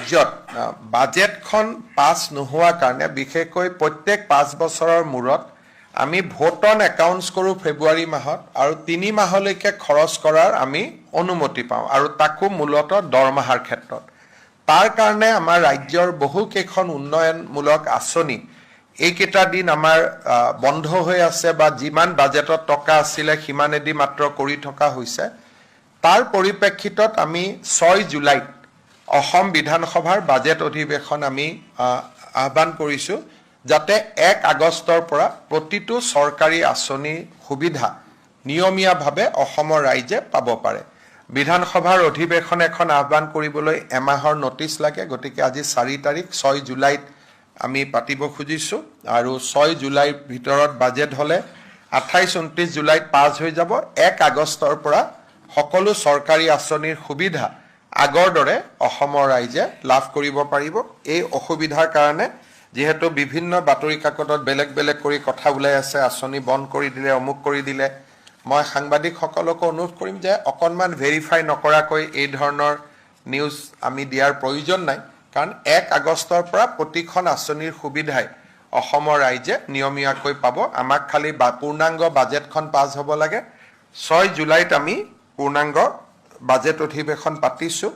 ৰাজ্যত বাজেটখন পাছ নোহোৱাৰ কাৰণে বিশেষকৈ প্ৰত্যেক 5 বছৰৰ মূৰত আমি ভোট অন একাউণ্টছ কৰোঁ ফেব্ৰুৱাৰী মাহত আৰু 3 মাহলৈকে খৰচ কৰাৰ আমি অনুমতি পাওঁ আৰু তাকো মূলতঃ দৰমহাৰ ক্ষেত্ৰত তাৰ কাৰণে আমাৰ ৰাজ্যৰ বহুকেইখন উন্নয়নমূলক আঁচনি এইকেইটা দিন আমাৰ বন্ধ হৈ আছে বা যিমান বাজেটত টকা আছিলে সিমানেদি মাত্ৰ কৰি থকা হৈছে তাৰ পৰিপ্ৰেক্ষিতত আমি 6 জুলাইত অসম বিধানসভাৰ বাজেট অধিৱেশন আমি আহ্বান কৰিছোঁ যাতে 1 আগষ্টৰ পৰা প্ৰতিটো চৰকাৰী আঁচনি সুবিধা নিয়মীয়াভাৱে অসমৰ ৰাইজে পাব পাৰে বিধানসভাৰ অধিৱেশন এখন আহ্বান কৰিবলৈ এমাহৰ নটিচ লাগে গতিকে আজি 4 তাৰিখ 6 জুলাইত আমি পাতিব খুজিছোঁ আৰু 6 জুলাইৰ ভিতৰত বাজেট হ'লে 28-29 জুলাইত পাছ হৈ যাব 1 আগষ্টৰ পৰা সকলো চৰকাৰী আঁচনিৰ সুবিধা আগৰ দৰে অসমৰ ৰাইজে লাভ কৰিব পাৰিব এই অসুবিধাৰ কাৰণে যেহেতু বিভিন্ন বাতৰি কাকতত বেলেগ বেলেগ কৰি কথা ওলাই আছে আঁচনি বন্ধ কৰি দিলে অমুক কৰি দিলে মই সাংবাদিকসকলক অনুৰোধ কৰিম যে অকণমান ভেৰিফাই নকৰাকৈ এই ধৰণৰ নিউজ আমি দিয়াৰ প্ৰয়োজন নাই কাৰণ 1 আগষ্টৰ পৰা প্ৰতিখন আঁচনিৰ সুবিধাই অসমৰ ৰাইজে নিয়মীয়াকৈ পাব আমাক খালি পূৰ্ণাংগ বাজেটখন পাছ হ'ব লাগে 6 জুলাইত আমি পূৰ্ণাংগ বাজেট অধিৱেশন পাতিছোঁ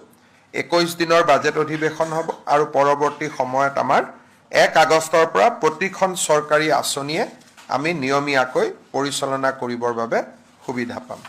21 দিনৰ বাজেট অধিৱেশন হ'ব আৰু পৰৱৰ্তী সময়ত আমাৰ 1 আগষ্টৰ পৰা প্ৰতিখন চৰকাৰী আঁচনিয়ে আমি নিয়মীয়াকৈ পৰিচালনা কৰিবৰ বাবে সুবিধা পাম